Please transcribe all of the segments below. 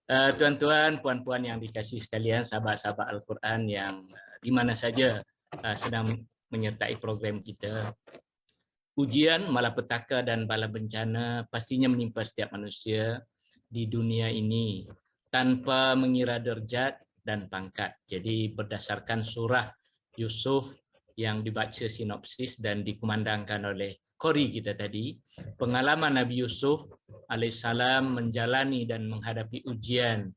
Tuan-tuan, puan-puan yang dikasihi sekalian, sahabat-sahabat Al-Quran yang di mana saja sedang menyertai program kita. Ujian, malapetaka dan bala bencana pastinya menimpa setiap manusia di dunia ini tanpa mengira derajat dan pangkat. Jadi berdasarkan surah Yusuf yang dibaca sinopsis dan dikumandangkan oleh qori kita tadi, pengalaman Nabi Yusuf alaihissalam menjalani dan menghadapi ujian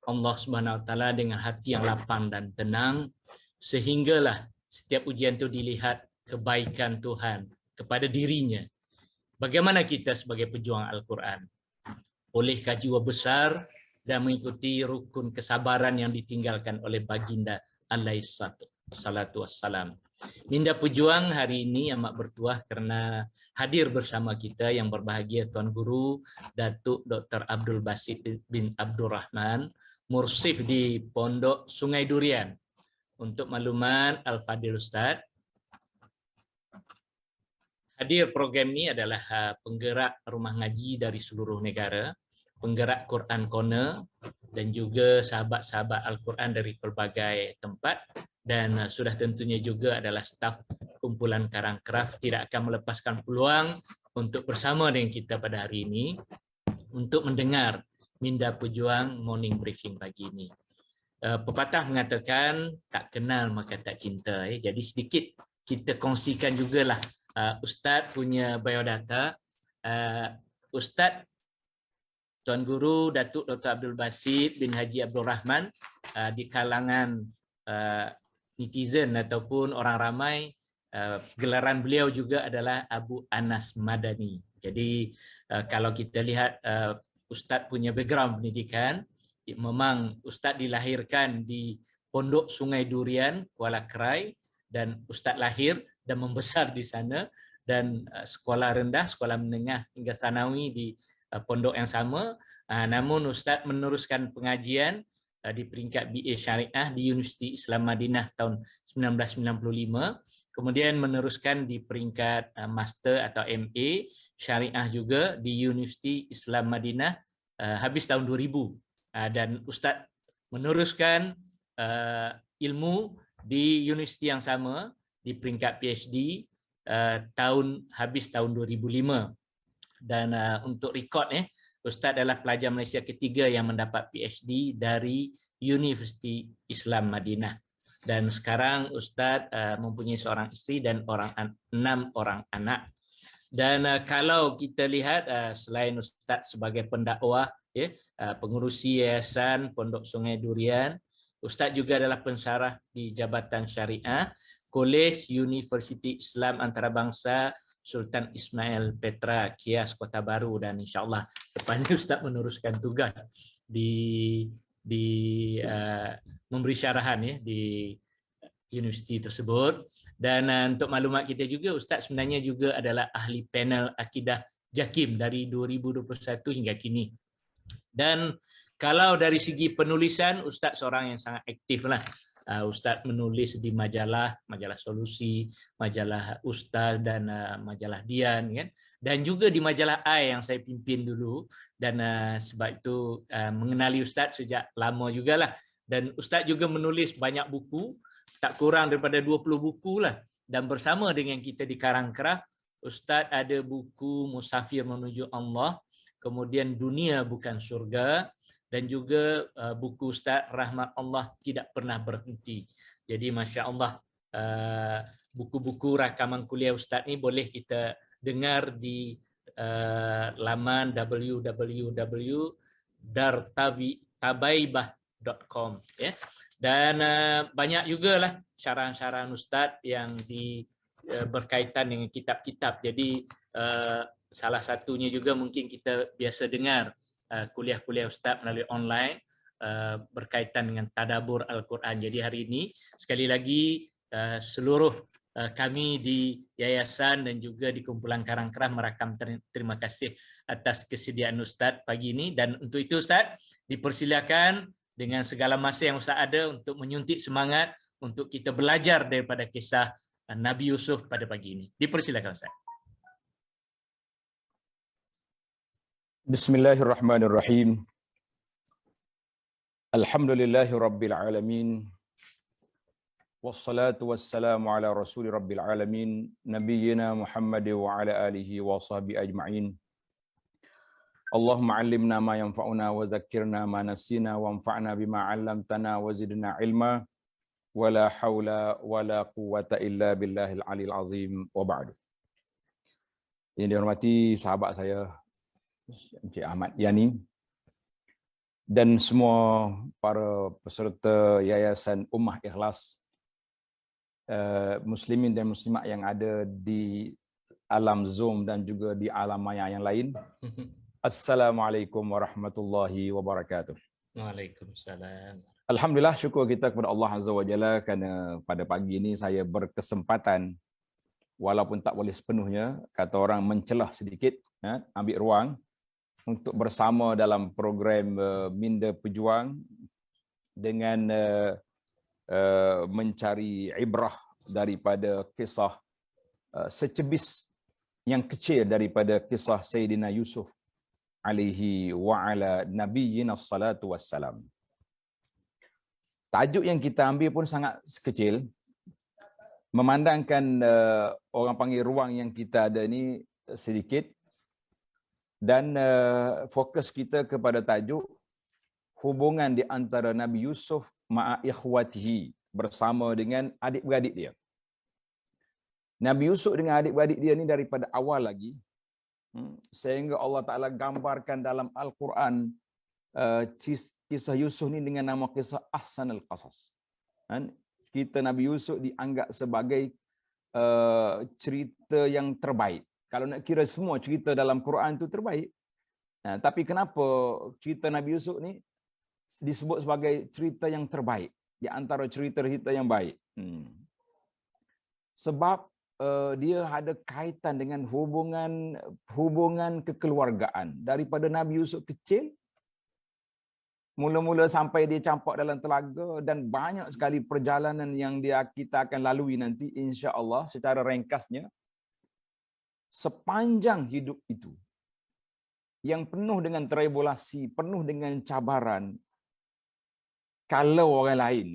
Allah Subhanahu Wa Taala dengan hati yang lapang dan tenang, sehinggalah setiap ujian itu dilihat kebaikan Tuhan kepada dirinya. Bagaimana kita sebagai pejuang Al-Quran? Olehkah jiwa besar dan mengikuti rukun kesabaran yang ditinggalkan oleh baginda alaihi salatu wassalam. Minda pejuang hari ini amat bertuah kerana hadir bersama kita yang berbahagia Tuan Guru Datuk Dr. Abdul Basit bin Abdurrahman, mursif di Pondok Sungai Durian. Untuk makluman Al-Fadil Ustaz, hadir program ini adalah penggerak rumah ngaji dari seluruh negara, penggerak Quran Corner dan juga sahabat-sahabat Al-Quran dari pelbagai tempat, dan sudah tentunya juga adalah staf kumpulan Karangkraf tidak akan melepaskan peluang untuk bersama dengan kita pada hari ini untuk mendengar Minda Pejuang Morning Briefing pagi ini. Pepatah mengatakan tak kenal maka tak cinta. Jadi sedikit kita kongsikan jugalah Ustaz punya biodata. Ustaz Tuan Guru Datuk Dr. Abdul Basit bin Haji Abdul Rahman di kalangan netizen ataupun orang ramai, gelaran beliau juga adalah Abu Anas Madani. Jadi kalau kita lihat Ustaz punya background pendidikan, memang Ustaz dilahirkan di Pondok Sungai Durian, Kuala Krai, dan Ustaz lahir dan membesar di sana, dan sekolah rendah, sekolah menengah hingga sanawi di pondok yang sama. Namun Ustaz meneruskan pengajian di peringkat BA Syariah di Universiti Islam Madinah tahun 1995, kemudian meneruskan di peringkat Master atau MA Syariah juga di Universiti Islam Madinah habis tahun 2000. Dan Ustaz meneruskan ilmu di universiti yang sama di peringkat PhD habis tahun 2005. Dan untuk rekod Ustaz adalah pelajar Malaysia ketiga yang mendapat PhD dari Universiti Islam Madinah. Dan sekarang Ustaz mempunyai seorang isteri dan 6 orang anak. Dan kalau kita lihat selain Ustaz sebagai pendakwah, pengurusi Yayasan Pondok Sungai Durian, Ustaz juga adalah pensyarah di Jabatan Syariah Kolej Universiti Islam Antarabangsa Sultan Ismail Petra, Kias, Kota Baru, dan insyaAllah depannya Ustaz meneruskan tugas di memberi syarahan di universiti tersebut. Dan untuk maklumat kita juga, Ustaz sebenarnya juga adalah ahli panel akidah JAKIM dari 2021 hingga kini. Dan kalau dari segi penulisan, Ustaz seorang yang sangat aktif lah. Ustaz menulis di majalah Solusi, majalah Ustaz dan majalah Dian, kan? Dan juga di majalah I yang saya pimpin dulu. Dan sebab itu mengenali Ustaz sejak lama jugalah. Dan Ustaz juga menulis banyak buku, tak kurang daripada 20 buku lah. Dan bersama dengan kita di Karangkraf, Ustaz ada buku Musafir Menuju Allah, kemudian Dunia Bukan Surga, dan juga buku Ustaz Rahmat Allah Tidak Pernah Berhenti. Jadi Masya Allah, buku-buku rakaman kuliah Ustaz ni boleh kita dengar di laman www.dartabaibah.com. Dan banyak jugalah syarahan-syarahan Ustaz yang berkaitan dengan kitab-kitab. Jadi salah satunya juga mungkin kita biasa dengar kuliah-kuliah Ustaz melalui online berkaitan dengan tadabbur Al-Quran. Jadi hari ini sekali lagi seluruh kami di Yayasan dan juga di Kumpulan Karangkraf merakam terima kasih atas kesediaan Ustaz pagi ini. Dan untuk itu Ustaz dipersilakan dengan segala masa yang Ustaz ada untuk menyuntik semangat untuk kita belajar daripada kisah Nabi Yusuf pada pagi ini. Dipersilakan Ustaz. Bismillahirrahmanirrahim. Alhamdulillahi Rabbil Alamin. Wassalatu wassalamu ala rasuli Rabbil Alamin. Nabiyyina Muhammad wa ala alihi wa sahbihi ajma'in. Allahumma allimna ma yanfa'una wa zakkirna ma nasina wa anfa'na bima 'allamtana wa zidna ilma. Wa la hawla wa la quwwata illa billahil aliyil azim wa ba'du. Yang dihormati sahabat saya Encik Ahmad Yani dan semua para peserta Yayasan Ummah Ikhlas, muslimin dan muslimat yang ada di alam Zoom dan juga di alam maya yang lain. Assalamualaikum warahmatullahi wabarakatuh. Waalaikumsalam. Alhamdulillah, syukur kita kepada Allah Azza wa Jalla kerana pada pagi ini saya berkesempatan, walaupun tak boleh sepenuhnya, kata orang mencelah sedikit, ambil ruang untuk bersama dalam program Minda Pejuang dengan mencari ibrah daripada kisah secebis yang kecil daripada kisah Sayyidina Yusuf alaihi wa ala nabiyyina salatu wassalam. Tajuk yang kita ambil pun sangat kecil, memandangkan orang panggil ruang yang kita ada ni sedikit, dan fokus kita kepada tajuk hubungan di antara Nabi Yusuf ma'a ikhwatihi, bersama dengan adik-beradik dia. Nabi Yusuf dengan adik-beradik dia ni daripada awal lagi, sehingga Allah Ta'ala gambarkan dalam Al-Quran kisah Yusuf ni dengan nama kisah Ahsanul Qasas. Kita Nabi Yusuf dianggap sebagai cerita yang terbaik. Kalau nak kira semua cerita dalam Quran tu terbaik. Tapi kenapa cerita Nabi Yusuf ni disebut sebagai cerita yang terbaik di antara cerita-cerita yang baik? Sebab dia ada kaitan dengan hubungan kekeluargaan daripada Nabi Yusuf kecil, mula-mula sampai dia campak dalam telaga, dan banyak sekali perjalanan yang kita akan lalui nanti insya-Allah secara ringkasnya. Sepanjang hidup itu yang penuh dengan tribulasi, penuh dengan cabaran. Kalau orang lain,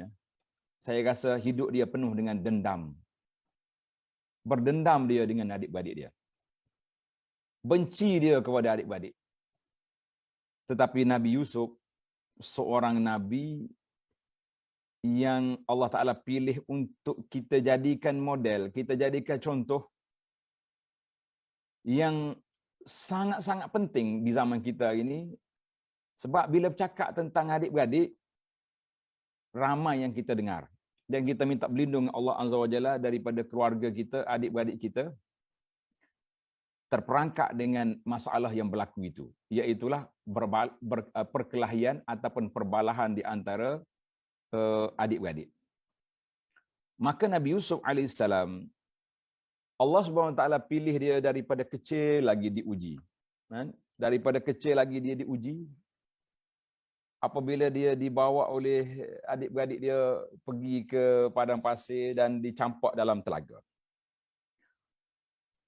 saya rasa hidup dia penuh dengan dendam. Berdendam dia dengan adik-beradik dia. Benci dia kepada adik-beradik. Tetapi Nabi Yusuf, seorang Nabi yang Allah Ta'ala pilih untuk kita jadikan model, kita jadikan contoh, yang sangat-sangat penting di zaman kita ini. Sebab bila bercakap tentang adik-beradik, ramai yang kita dengar. Dan kita minta berlindung Allah Azza wa Jalla daripada keluarga kita, adik-beradik kita terperangkap dengan masalah yang berlaku itu. Iaitulah perkelahian ataupun perbalahan di antara adik-beradik. Maka Nabi Yusuf AS, Allah Subhanahu Wa Taala pilih dia daripada kecil lagi diuji. Daripada kecil lagi dia diuji. Apabila dia dibawa oleh adik-beradik dia pergi ke padang pasir dan dicampak dalam telaga.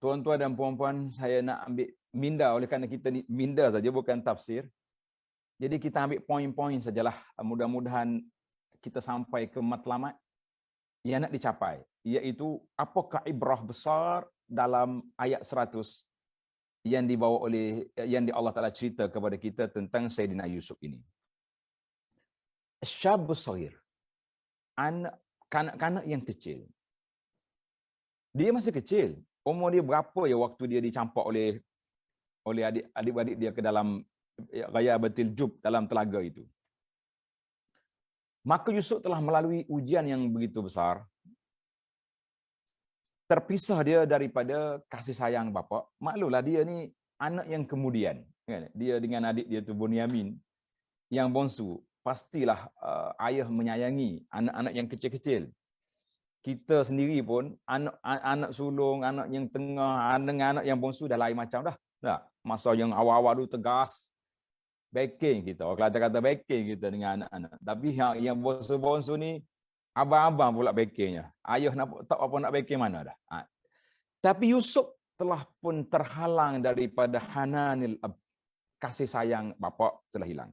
Tuan-tuan dan puan-puan, saya nak ambil minda, oleh kerana kita ni minda saja, bukan tafsir. Jadi kita ambil poin-poin sajalah. Mudah-mudahan kita sampai ke matlamat yang nak dicapai, iaitu apakah ibrah besar dalam ayat 100 yang dibawa oleh Allah Ta'ala cerita kepada kita tentang Sayyidina Yusuf ini. Syabus saghir, kanak-kanak yang kecil. Dia masih kecil. Umur dia berapa ya waktu dia dicampak oleh adik-adik dia ke dalam Ghayabatil Jub, dalam telaga itu. Maka Yusuf telah melalui ujian yang begitu besar. Terpisah dia daripada kasih sayang bapa. Maklumlah dia ni anak yang kemudian. Dia dengan adik dia tu Bunyamin yang bongsu. Pastilah ayah menyayangi anak-anak yang kecil-kecil. Kita sendiri pun anak sulung, anak yang tengah, dengan anak yang bongsu dah lain macam dah. Masa yang awal-awal dulu tegas, backing kita. Orang Kelantan kata backing kita dengan anak-anak. Tapi yang bongsu-bongsu ni abang-abang pula backingnya. Ayah tak apa nak backing mana dah. Tapi Yusuf telah pun terhalang daripada hananil ab, kasih sayang bapa telah hilang.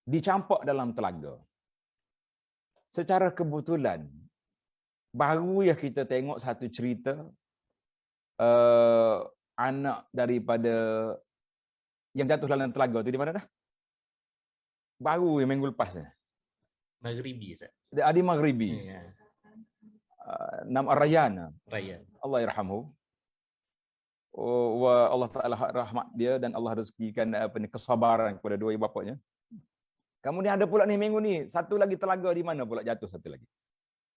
dicampak dalam telaga. Secara kebetulan, baru ya kita tengok satu cerita anak daripada yang jatuh dalam telaga tu di mana dah? Baru yang minggu lepas ni. Maghribi, Ustaz. Adi Maghribi. Ya, Nama Rayyan. Raya. Allah yarhamhu. Wa Allah Taala rahmat dia dan Allah rezekikan kesabaran kepada dua ibu bapanya. Kemudian ada pula ni minggu ni, satu lagi telaga di mana pula jatuh satu lagi.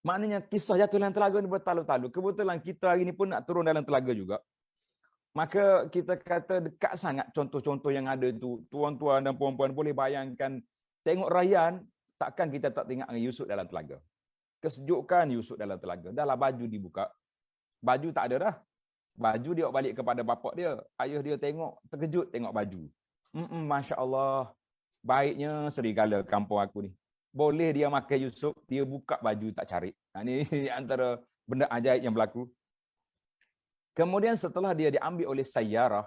Maknanya kisah jatuh dalam telaga ni bertalu-talu. Kebetulan kita hari ni pun nak turun dalam telaga juga. Maka kita kata dekat sangat contoh-contoh yang ada tu. Tuan-tuan dan puan-puan boleh bayangkan, tengok Rayyan, takkan kita tak tengok Yusuf dalam telaga. Kesejukan Yusuf dalam telaga. Dahlah baju dibuka. Baju tak ada dah. Baju dia balik kepada bapak dia. Ayah dia tengok, terkejut tengok baju. Masya Allah. Baiknya serigala kampung aku ni. Boleh dia makan Yusuf, dia buka baju tak cari. Ini antara benda ajaib yang berlaku. Kemudian setelah dia diambil oleh sayyarah,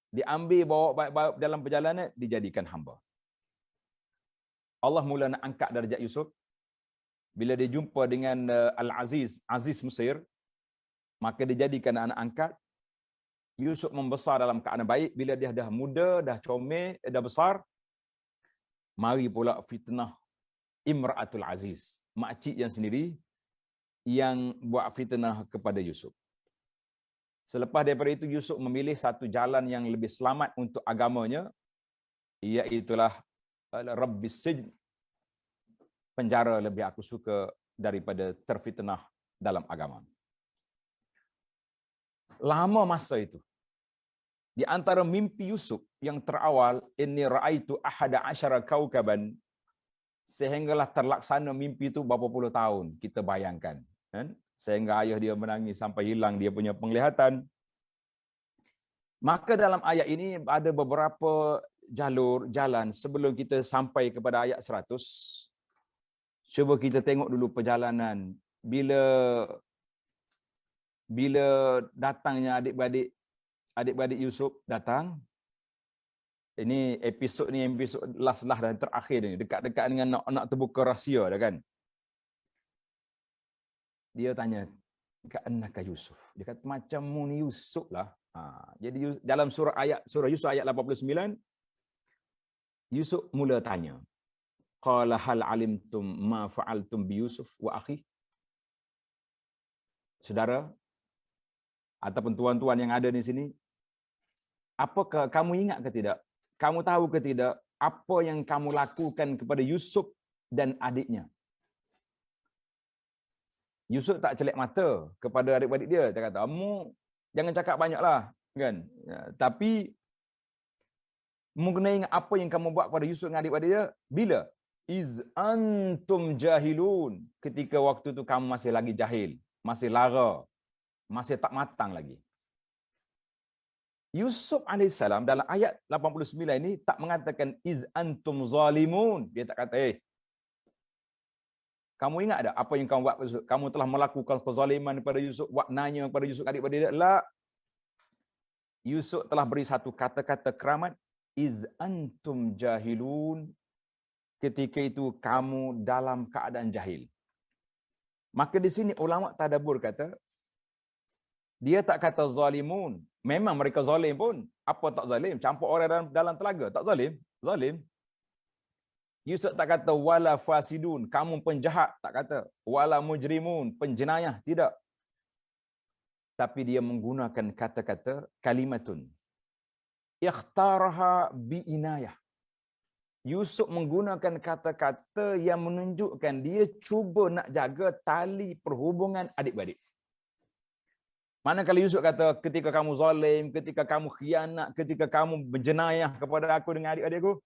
diambil bawa dalam perjalanan, dijadikan hamba. Allah mula nak angkat darjat Yusuf. Bila dia jumpa dengan Al-Aziz, Aziz Mesir, maka dijadikan anak angkat. Yusuf membesar dalam keadaan baik. Bila dia dah muda, dah comel, dah besar, mari pula fitnah Imra'atul Aziz, makcik yang sendiri yang buat fitnah kepada Yusuf. Selepas daripada itu, Yusuf memilih satu jalan yang lebih selamat untuk agamanya, iaitulah Rabbis Sijn, penjara lebih aku suka daripada terfitnah dalam agama. Lama masa itu, di antara mimpi Yusuf yang terawal, inni ra'aitu ahada asyara kaukaban, sehinggalah terlaksana mimpi itu berapa puluh tahun, kita bayangkan. Kan? Sehingga ayah dia menangis sampai hilang dia punya penglihatan. Maka dalam ayat ini ada beberapa jalan sebelum kita sampai kepada ayat 100. Cuba kita tengok dulu perjalanan bila datangnya adik-beradik Yusuf datang. Ini episod last dan terakhir ni, dekat-dekat dengan nak terbuka rahsia dah kan. Dia tanya, ka'annaka Yusuf. Dia kata macammu ni Yusuf lah. Jadi dalam surah Yusuf ayat 89, Yusuf mula tanya, qala hal alimtum ma fa'altum bi Yusuf wa akhi. Saudara ataupun tuan-tuan yang ada di sini, apakah kamu ingat ke tidak? Kamu tahu ke tidak apa yang kamu lakukan kepada Yusuf dan adiknya? Yusuf tak celak mata kepada adik-adik dia. Dia kata, kamu jangan cakap banyaklah, kan? Tapi mengenai ingat apa yang kamu buat pada Yusuf dan adik-adik dia, bila? Iz antum jahilun. Ketika waktu tu kamu masih lagi jahil, masih lara, masih tak matang lagi. Yusuf AS dalam ayat 89 ini tak mengatakan iz antum zalimun. Dia tak kata, kamu ingat tak apa yang kamu buat? Kamu telah melakukan kezaliman kepada Yusuf, buat nanya kepada Yusuf adik-adik dia. La. Yusuf telah beri satu kata-kata keramat, iz antum jahilun. Ketika itu kamu dalam keadaan jahil. Maka di sini ulama tadabbur kata, dia tak kata zalimun. Memang mereka zalim pun. Apa tak zalim? Campur orang dalam telaga. Tak zalim? Zalim. Yusuf tak kata wala fasidun. Kamu penjahat. Tak kata. Wala mujrimun. Penjenayah. Tidak. Tapi dia menggunakan kata-kata kalimatun. Ikhtaraha bi'inayah. Yusuf menggunakan kata-kata yang menunjukkan dia cuba nak jaga tali perhubungan adik-beradik. Manakala Yusuf kata, ketika kamu zalim, ketika kamu khianat, ketika kamu berjenayah kepada aku dengan adik-adikku,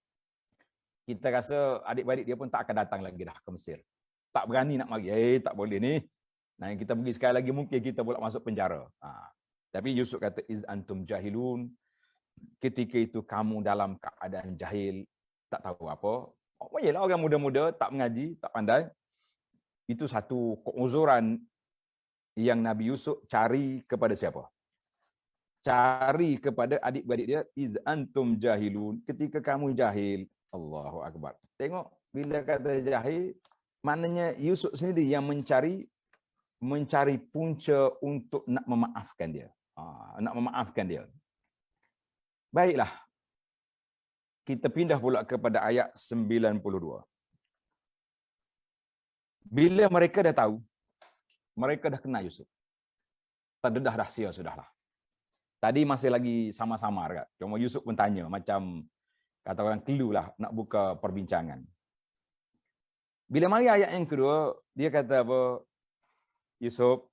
kita rasa adik-beradik dia pun tak akan datang lagi dah ke Mesir. Tak berani nak mari. Tak boleh ni. Nah, kita pergi sekali lagi, mungkin kita pula masuk penjara. Tapi Yusuf kata, iz antum jahilun. Ketika itu kamu dalam keadaan jahil, tak tahu apa. Yalah, orang muda-muda, tak mengaji, tak pandai. Itu satu keuzuran yang Nabi Yusuf cari kepada siapa? Cari kepada adik-beradik dia, iz antum jahilun. Ketika kamu jahil, Allahu Akbar. Tengok bila kata jahil, maknanya Yusuf sendiri yang mencari punca untuk nak memaafkan dia. Nak memaafkan dia. Baiklah. Kita pindah pula kepada ayat 92. Bila mereka dah tahu, mereka dah kenal Yusuf. Terdedah rahsia sudahlah. Tadi masih lagi sama-sama dekat. Cuma Yusuf pun tanya macam kata orang clue lah nak buka perbincangan. Bila mari ayat yang kedua, dia kata apa? Yusuf,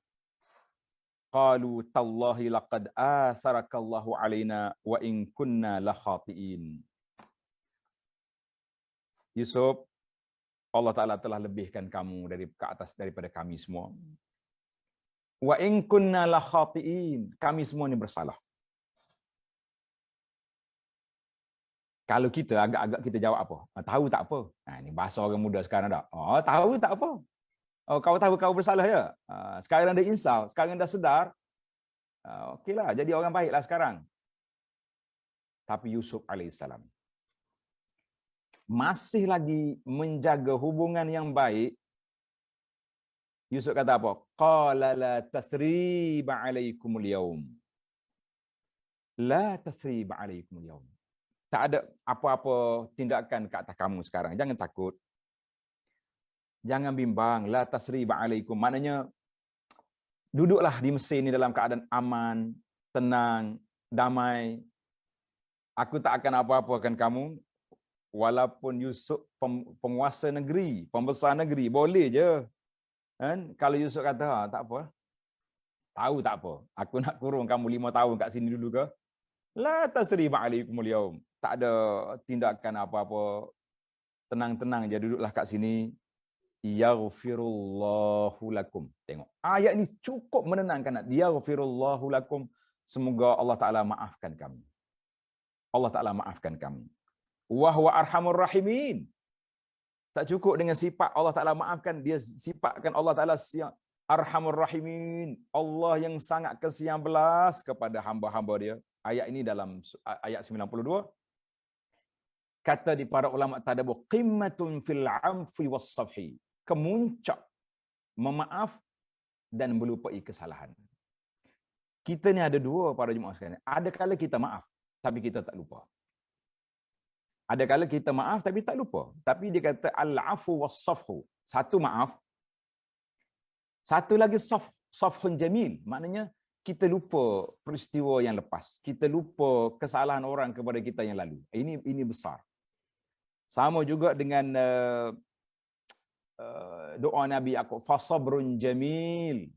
qalu tallahi laqad asarakallahu alaina wa in kunna la khatiin. Yusuf, Allah Ta'ala telah lebihkan kamu ke atas daripada kami semua. Wa in kunna la khatiin. Kami semua ni bersalah. Kalau kita agak-agak kita jawab apa? Tahu tak apa? Ini bahasa orang muda sekarang dah. Tahu tak apa? Kau tahu kau bersalah ya? Sekarang dah insaf, sekarang dah sedar. Okeylah, jadi orang baiklah sekarang. Tapi Yusuf alaihissalam masih lagi menjaga hubungan yang baik. Yusuf kata apa? Qala la tasriba alaikumul yaum. La tasriba alaikumul yaum. Tak ada apa-apa tindakan ke atas kamu sekarang. Jangan takut. Jangan bimbang. La tasriba alaikum. Maknanya, duduklah di Mesir ni dalam keadaan aman, tenang, damai. Aku tak akan apa-apakan kamu. Walaupun Yusuf penguasa negeri, pembesar negeri, boleh je. Kan? Kalau Yusuf kata, tak apa. Tahu tak apa. Aku nak kurung kamu 5 tahun kat sini dulu ke? La tasriba alaikumul yaum. Tak ada tindakan apa-apa. Tenang-tenang je, duduklah kat sini. Yaghfirullahu lakum. Tengok. Ayat ni cukup menenangkan. Yaghfirullahu lakum. Semoga Allah Ta'ala maafkan kami. Allah Ta'ala maafkan kami. Wa huwa arhamur rahimin. Tak cukup dengan sifat Allah Ta'ala maafkan. Dia sifatkan Allah Ta'ala arhamur rahimin. Allah yang sangat kasihan belas kepada hamba-hamba dia. Ayat ini dalam ayat 92. Kata di para ulama tadabbur, qimmatun fil amfi was safhi. Kemuncak memaaf dan melupai kesalahan. Kita ni ada dua para jemaah sekalian. Ada kala kita maaf tapi kita tak lupa. Ada kala kita maaf tapi tak lupa. Tapi dia kata al-afu was safhu. Satu maaf. Satu lagi safhun jamil. Maknanya kita lupa peristiwa yang lepas. Kita lupa kesalahan orang kepada kita yang lalu. Ini besar. Sama juga dengan doa Nabi Yaqub, fasabrun jamil.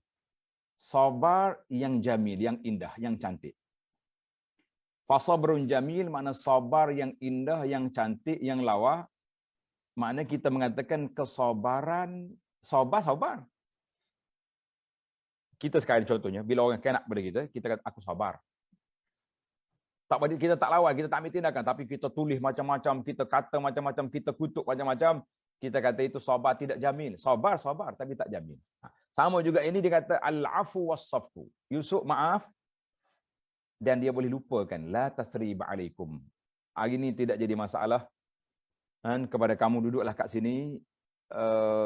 Sabar yang jamil, yang indah, yang cantik. Fasabrun jamil makna sabar yang indah, yang cantik, yang lawa. Makna kita mengatakan kesabaran, sabar. Kita sekarang contohnya, bila orang kena pada kita kata aku sabar. Tak bagi kita tak lawan, kita tak ambil tindakan, tapi kita tulis macam-macam, kita kata macam-macam, kita kutuk macam-macam, kita kata itu sabar tidak jamil. Sabar tapi tak jamil. Sama juga ini dia kata al-afu was-safhu. Yusuf maaf dan dia boleh lupakan. La tasriba alaikum. Hari ini tidak jadi masalah. Dan kepada kamu duduklah kat sini,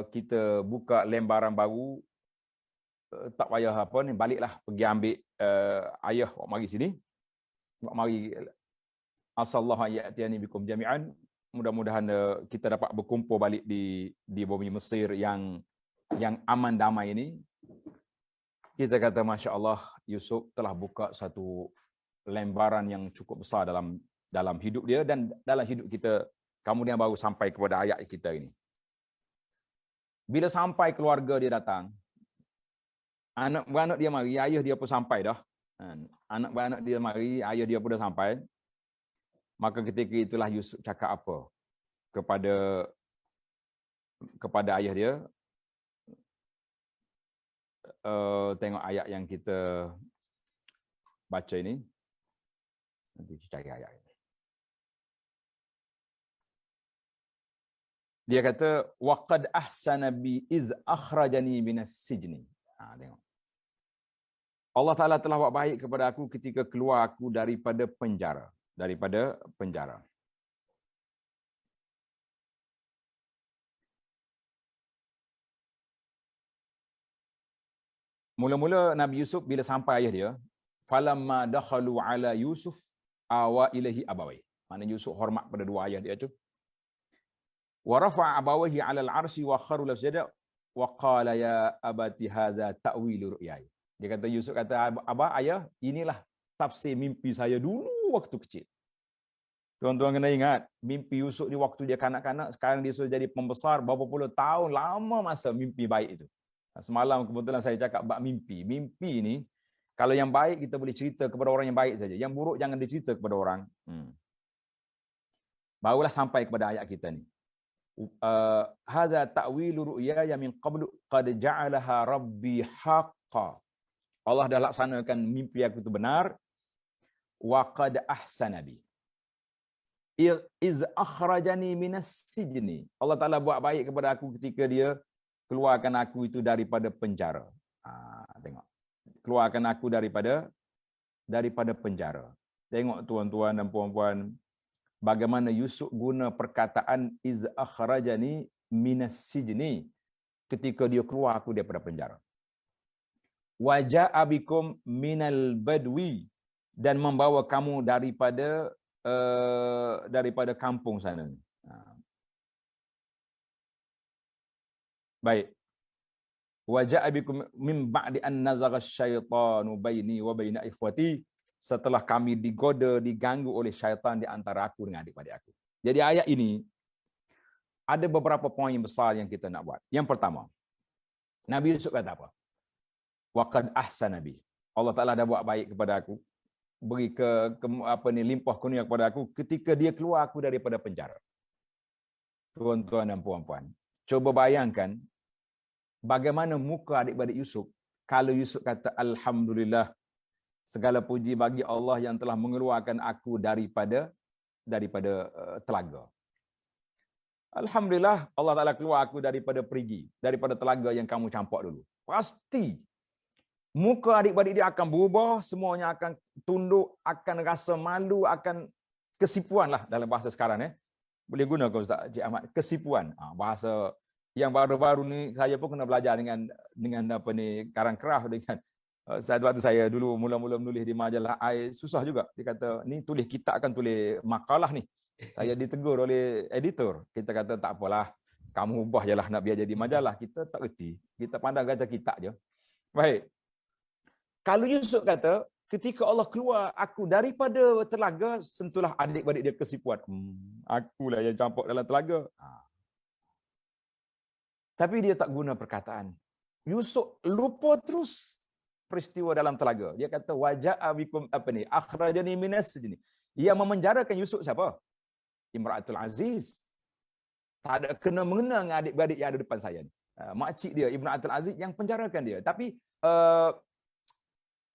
kita buka lembaran baru. Tak payah apa ni, baliklah pergi ambil ayah mari sini. Mari asallahu ya'tiyani bikum jami'an. Mudah-mudahan kita dapat berkumpul balik di bumi Mesir yang aman damai ini. Kita kata masya-Allah, Yusuf telah buka satu lembaran yang cukup besar dalam hidup dia dan dalam hidup kita. Kemudian baru sampai kepada ayat kita ini. Bila sampai keluarga dia datang, anak beranak dia mari, ayah dia pun sampai dah. Anak beranak dia mari, ayah dia pun dah sampai. Maka ketika itulah Yusuf cakap apa kepada ayah dia. Tengok ayat yang kita baca ini. Nanti cari ayat ini. Dia kata waqad ahsana bi iz akhrajani minas sijni. Tengok. Allah Ta'ala telah buat baik kepada aku ketika keluar aku daripada penjara. Mula-mula Nabi Yusuf bila sampai ayah dia, falamma dakhalu ala Yusuf awa ilahi abawai. Maknanya Yusuf hormat pada dua ayah dia tu. Wa rafa'a abawaihi 'ala al-'arsy wa kharu lahu wa qala ya abati hadza ta'wilu ru'yaya. Dia kata, Yusuf kata, abah, ayah, inilah tafsir mimpi saya dulu waktu kecil. Tuan-tuan kena ingat, mimpi Yusuf ni waktu dia kanak-kanak, sekarang dia sudah jadi pembesar, berapa puluh tahun, lama masa mimpi baik itu. Semalam kebetulan saya cakap bab mimpi. Mimpi ni, kalau yang baik kita boleh cerita kepada orang yang baik saja. Yang buruk jangan dicerita kepada orang. Barulah sampai kepada ayat kita ni. Hadza ta'wilu ru'yaya min qablu qad ja'alaha rabbi haqqan. Allah dah laksanakan mimpi aku itu benar. Wa qad ahsana bi iz akhrajani minas sijni. Allah Taala buat baik kepada aku ketika dia keluarkan aku itu daripada penjara. Tengok. Keluarkan aku daripada penjara. Tengok tuan-tuan dan puan-puan, bagaimana Yusuf guna perkataan iz akhrajani minas sijni ketika dia keluar aku daripada penjara. Wa ja'a bikum minal badwi, dan membawa kamu daripada kampung sana. Baik. Wa ja'a bikum min ba'di an nazagha asyaitanu baini wa baina ikhwati, setelah kami digoda, diganggu oleh syaitan di antara aku dengan adik-adik aku. Jadi ayat ini ada beberapa poin besar yang kita nak buat. Yang pertama, Nabi Yusuf kata apa? Wa qad ahsana bi. Allah Taala dah buat baik kepada aku, beri limpah kurnia kepada aku ketika dia keluar aku daripada penjara. Tuan-tuan dan puan-puan, coba bayangkan bagaimana muka adik-beradik Yusuf kalau Yusuf kata, alhamdulillah, segala puji bagi Allah yang telah mengeluarkan aku daripada telaga. Alhamdulillah, Allah Taala keluar aku daripada perigi, daripada telaga yang kamu campak dulu. Pasti muka adik-beradik dia akan berubah, semuanya akan tunduk, akan rasa malu, akan kesipuan lah dalam bahasa sekarang. Boleh guna ke Ustaz Cik Ahmad? Kesipuan. Bahasa yang baru-baru ni saya pun kena belajar dengan apa ni, karang kerah dengan waktu saya dulu mula-mula menulis di majalah susah juga. Dia kata, ni tulis, kita akan tulis makalah ni. Saya ditegur oleh editor. Kita kata tak apalah, kamu ubah je lah nak biar jadi majalah. Kita tak reti. Kita pandang kata kita je. Baik. Kalau Yusuf kata, ketika Allah keluar aku daripada telaga, sentuhlah adik-beradik dia kesipuan. Akulah yang campak dalam telaga. Tapi dia tak guna perkataan. Yusuf lupa terus peristiwa dalam telaga. Dia kata, waja'a bikum akhrajani minas sijni. Yang memenjarakan Yusuf siapa? Imratul Aziz. Tak ada kena mengena dengan adik-beradik yang ada depan saya ni. Makcik dia, Ibn Atul Aziz, yang penjarakan dia. Tapi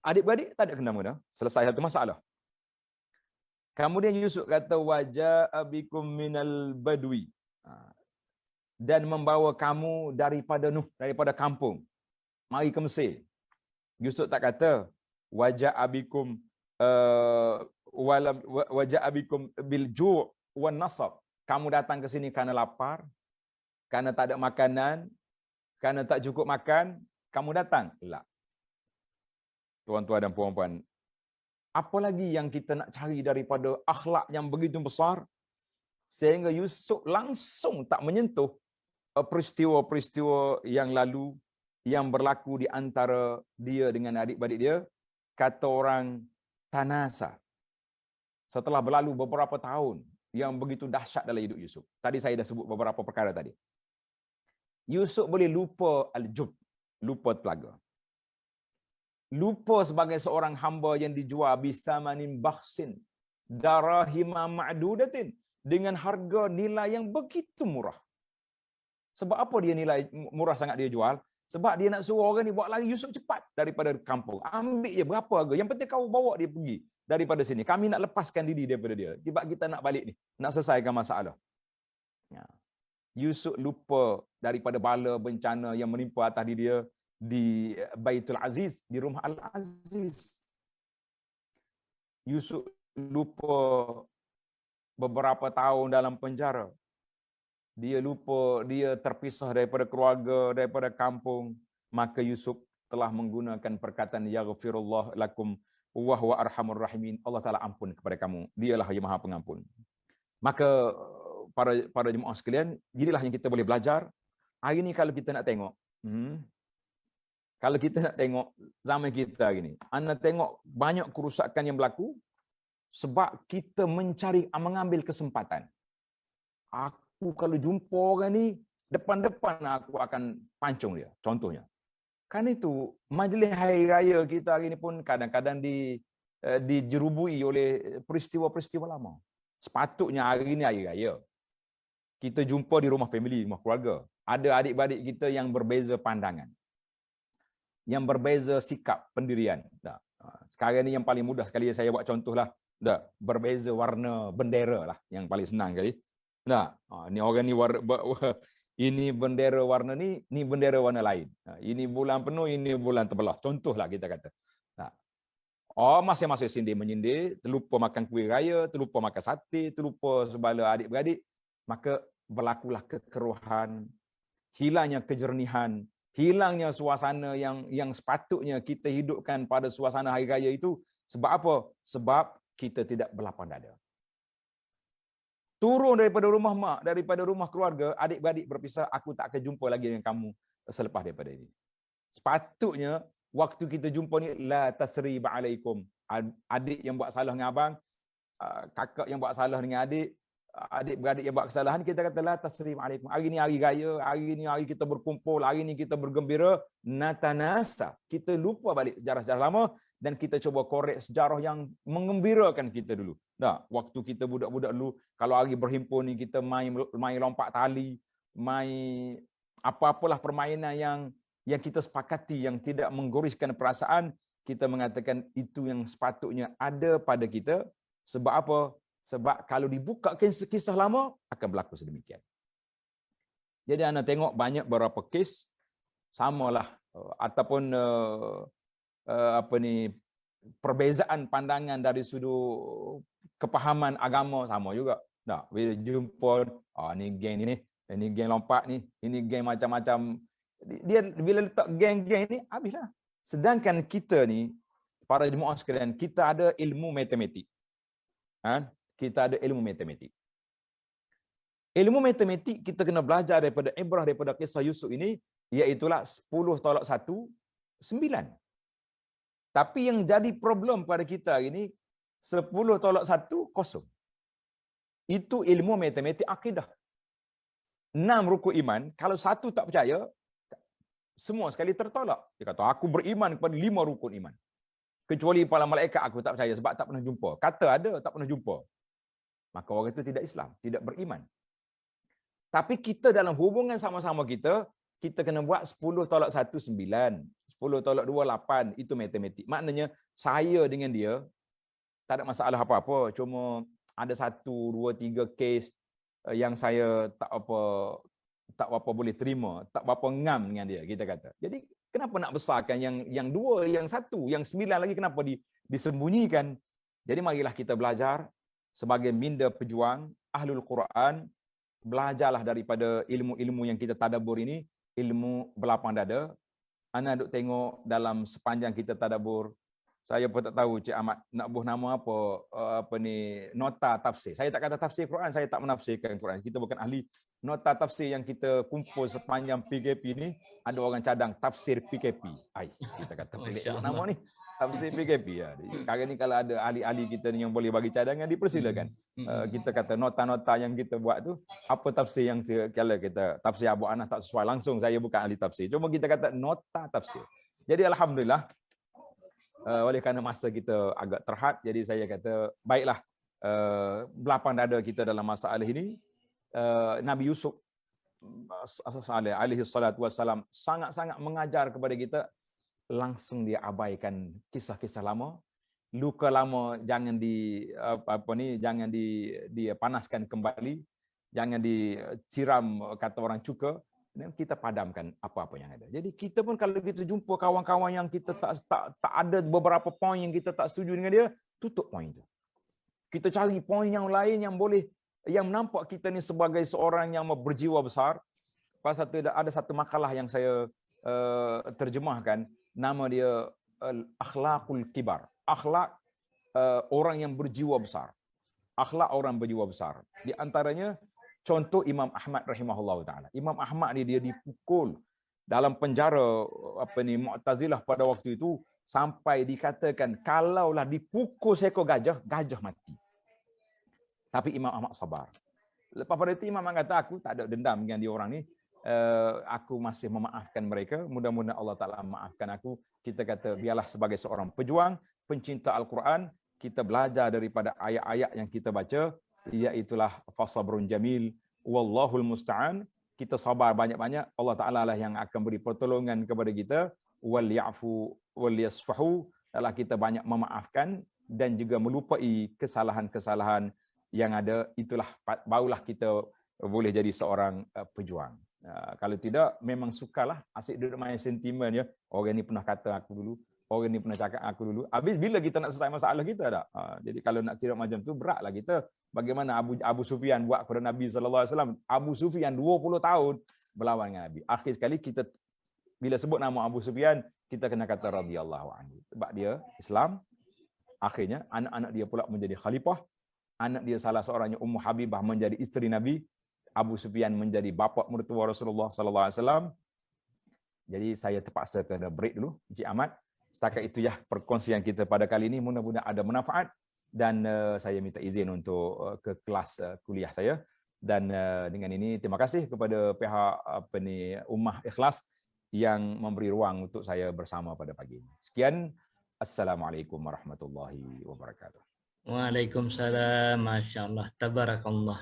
adik-beradik tak ada kena mengena. Selesai satu masalah. Kemudian Yusuf kata, waja'a bikum minal badwi. Dan membawa kamu daripada kampung. Mari ke Mesir. Yusuf tak kata, waja'a bikum bil ju' wan nasab. Kamu datang ke sini kerana lapar, kerana tak ada makanan, kerana tak cukup makan, kamu datang. Tak. Tuan-tuan dan puan-puan, apa lagi yang kita nak cari daripada akhlak yang begitu besar sehingga Yusuf langsung tak menyentuh peristiwa-peristiwa yang lalu yang berlaku di antara dia dengan adik-beradik dia. Kata orang tanasa. Setelah berlalu beberapa tahun yang begitu dahsyat dalam hidup Yusuf. Tadi saya dah sebut beberapa perkara tadi. Yusuf boleh lupa al-jub, lupa telaga. Lupa sebagai seorang hamba yang dijual bisamanin bakhsin, darahima ma'dudatin, dengan harga nilai yang begitu murah. Sebab apa dia nilai murah sangat dia jual? Sebab dia nak suruh orang ni buat lari Yusuf cepat daripada kampung. Ambil je berapa harga. Yang penting kau bawa dia pergi daripada sini. Kami nak lepaskan diri daripada dia. Sebab kita nak balik ni. Nak selesaikan masalah. Yusuf lupa daripada bala bencana yang menimpa atas diri dia di Baitul Aziz, di rumah Al-Aziz. Yusuf lupa beberapa tahun dalam penjara. Dia lupa, dia terpisah daripada keluarga, daripada kampung. Maka Yusuf telah menggunakan perkataan yaghfirullah lakum wa huwa arhamur rahimin, Allah Taala ampun kepada kamu, dialah yang Maha Pengampun. Maka para jemaah sekalian, inilah yang kita boleh belajar. Hari ini kalau kita nak tengok, kalau kita nak tengok zaman kita hari ni, anda tengok banyak kerusakan yang berlaku sebab kita mengambil kesempatan. Aku kalau jumpa orang ni, depan-depan aku akan pancung dia. Contohnya. Kan itu, majlis hari raya kita hari ni pun kadang-kadang dijerubui oleh peristiwa-peristiwa lama. Sepatutnya hari ni hari raya. Kita jumpa di rumah family, rumah keluarga. Ada adik-adik kita yang berbeza pandangan. Yang berbeza sikap, pendirian. Sekarang ni yang paling mudah sekali saya buat contoh lah. Berbeza warna bendera lah. Yang paling senang kali. Ni orang ni ini bendera warna ni bendera warna lain. Ini bulan penuh, ini bulan terbelah. Contohlah kita kata. Masing-masing sindir menyindir, terlupa makan kuih raya, terlupa makan sate, terlupa sebala adik-beradik. Maka berlakulah kekeruhan, hilangnya kejernihan, hilangnya suasana yang sepatutnya kita hidupkan pada suasana hari raya itu. Sebab apa? Sebab kita tidak berlapang dada. Turun daripada rumah mak, daripada rumah keluarga, adik-beradik berpisah, aku tak akan jumpa lagi dengan kamu selepas daripada ini. Sepatutnya, waktu kita jumpa ni, la tasriba alaikum. Adik yang buat salah dengan abang, kakak yang buat salah dengan adik-beradik yang buat kesalahan, kita kata la tasriba alaikum. Hari ni hari raya, hari ni hari kita berkumpul, hari ni kita bergembira, natanasa. Kita lupa balik sejarah-sejarah lama, dan kita cuba korek sejarah yang mengembirakan kita dulu. Waktu kita budak-budak dulu, kalau hari berhimpun ni kita main lompat tali, main apa-apalah permainan yang kita sepakati, yang tidak menggoriskan perasaan, kita mengatakan itu yang sepatutnya ada pada kita. Sebab apa? Sebab kalau dibuka kisah lama, akan berlaku sedemikian. Jadi anda tengok banyak beberapa kes, samalah, ataupun perbezaan pandangan dari sudut kepahaman agama sama juga. Bila jumpa ni geng ni geng lompat ni, ini geng macam-macam. Dia bila letak geng-geng ni habislah. Sedangkan kita ni para jemaah sekalian, kita ada ilmu matematik. Kita ada ilmu matematik. Ilmu matematik kita kena belajar daripada ibrah daripada kisah Yusuf ini, iaitulah 10 tolak 1 9. Tapi yang jadi problem pada kita hari ini, 10 tolak 1, 0. Itu ilmu matematik akidah. 6 rukun iman, kalau satu tak percaya, semua sekali tertolak. Dia kata, aku beriman kepada 5 rukun iman. Kecuali para malaikat aku tak percaya sebab tak pernah jumpa. Kata ada, tak pernah jumpa. Maka orang itu tidak Islam, tidak beriman. Tapi kita dalam hubungan sama-sama kita kena buat 10 tolak 1, 9. 10 tolak 2, 8. Itu matematik. Maknanya, saya dengan dia, tak ada masalah apa-apa. Cuma ada 1, 2, 3 kes yang saya tak apa boleh terima. Tak apa ngam dengan dia, kita kata. Jadi, kenapa nak besarkan yang 2, yang 1, yang 9 lagi kenapa disembunyikan? Jadi, marilah kita belajar sebagai minda pejuang, ahlul Quran, belajarlah daripada ilmu-ilmu yang kita tadabbur ini, ilmu berlapang dada. Ana duk tengok dalam sepanjang kita tadabbur, saya pun tak tahu Cik Ahmad nak buh nama apa ni, nota tafsir. Saya tak kata tafsir Quran, saya tak menafsirkan Quran. Kita bukan ahli. Nota tafsir yang kita kumpul sepanjang PKP ni, ada orang cadang tafsir PKP. Kita kata pelik nama ni. Tafsir PKP. Sekarang ni kalau ada ahli-ahli kita ni yang boleh bagi cadangan, dipersilakan. Kita kata nota-nota yang kita buat tu, apa tafsir yang kalau kita tafsir Abu Anas tak sesuai langsung, saya bukan ahli tafsir. Cuma kita kata nota tafsir. Jadi alhamdulillah, oleh kerana masa kita agak terhad, jadi saya kata baiklah, belapang dada kita dalam masalah ini. Nabi Yusuf alaihi salatu wassalam sangat-sangat mengajar kepada kita, langsung dia abaikan kisah-kisah lama, luka lama jangan jangan dipanaskan kembali, jangan disiram kata orang cuka, dan kita padamkan apa-apa yang ada. Jadi kita pun kalau kita jumpa kawan-kawan yang kita tak ada beberapa poin yang kita tak setuju dengan dia, tutup poin itu. Kita cari poin yang lain yang boleh, yang nampak kita ni sebagai seorang yang berjiwa besar. Ada satu makalah yang saya terjemahkan, nama dia akhlakul kibar, akhlak orang yang berjiwa besar, akhlak orang berjiwa besar. Di antaranya contoh Imam Ahmad rahimahullah taala. Imam Ahmad ni dia dipukul dalam penjara Mu'tazilah pada waktu itu, sampai dikatakan kalaulah dipukul seekor gajah, gajah mati. Tapi Imam Ahmad sabar. Lepas pada itu Imam Ahmad kata, aku tak ada dendam dengan dia orang ni. Aku masih memaafkan mereka. Mudah-mudahan Allah Ta'ala maafkan aku. Kita kata, biarlah sebagai seorang pejuang, pencinta Al-Quran, kita belajar daripada ayat-ayat yang kita baca, iaitulah fasabrun jamil, wallahul musta'an. Kita sabar banyak-banyak, Allah Ta'ala lah yang akan beri pertolongan kepada kita. Wal ya'fu wal yasfahu, adalah kita banyak memaafkan dan juga melupai kesalahan-kesalahan yang ada. Itulah barulah kita boleh jadi seorang pejuang. Kalau tidak, memang sukalah asyik duduk main sentimen ya. Orang ni pernah kata aku dulu, orang ni pernah cakap aku dulu. Habis bila kita nak selesai masalah kita tak? Jadi kalau nak kira macam tu, beratlah kita. Bagaimana Abu Sufyan buat kepada Nabi SAW. Abu Sufyan 20 tahun berlawan dengan Nabi. Akhir sekali kita bila sebut nama Abu Sufyan, kita kena kata radhiyallahu anhu. Sebab dia Islam. Akhirnya anak-anak dia pula menjadi khalifah. Anak dia salah seorangnya Ummu Habibah menjadi isteri Nabi. Abu Sufyan menjadi bapa mertua Rasulullah sallallahu alaihi wasallam. Jadi saya terpaksa kena break dulu, Encik Ahmad. Setakat itu ya perkongsian kita pada kali ini, mudah-mudahan ada manfaat, dan saya minta izin untuk ke kelas kuliah saya. Dan dengan ini terima kasih kepada pihak Ummah Ikhlas yang memberi ruang untuk saya bersama pada pagi ini. Sekian, assalamualaikum warahmatullahi wabarakatuh. Waalaikumsalam, Masya Allah, tabarakallah.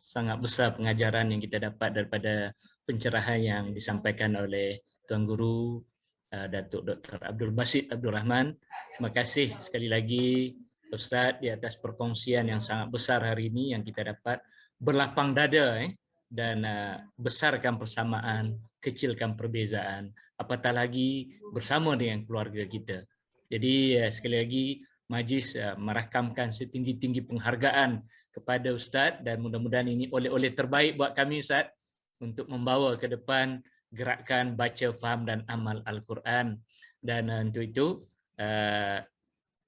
Sangat besar pengajaran yang kita dapat daripada pencerahan yang disampaikan oleh Tuan Guru Datuk Dr. Abdul Basit Abdul Rahman. Terima kasih sekali lagi Ustaz di atas perkongsian yang sangat besar hari ini yang kita dapat. Berlapang dada dan besarkan persamaan, kecilkan perbezaan, apatah lagi bersama dengan keluarga kita. Jadi sekali lagi Majlis merakamkan setinggi-tinggi penghargaan kepada Ustaz, dan mudah-mudahan ini oleh-oleh terbaik buat kami Ustaz untuk membawa ke depan gerakan baca, faham dan amal Al-Quran. Dan untuk itu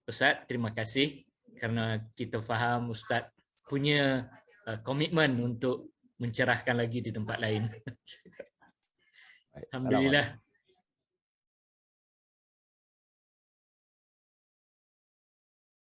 Ustaz, terima kasih kerana kita faham Ustaz punya komitmen untuk mencerahkan lagi di tempat lain. Alhamdulillah.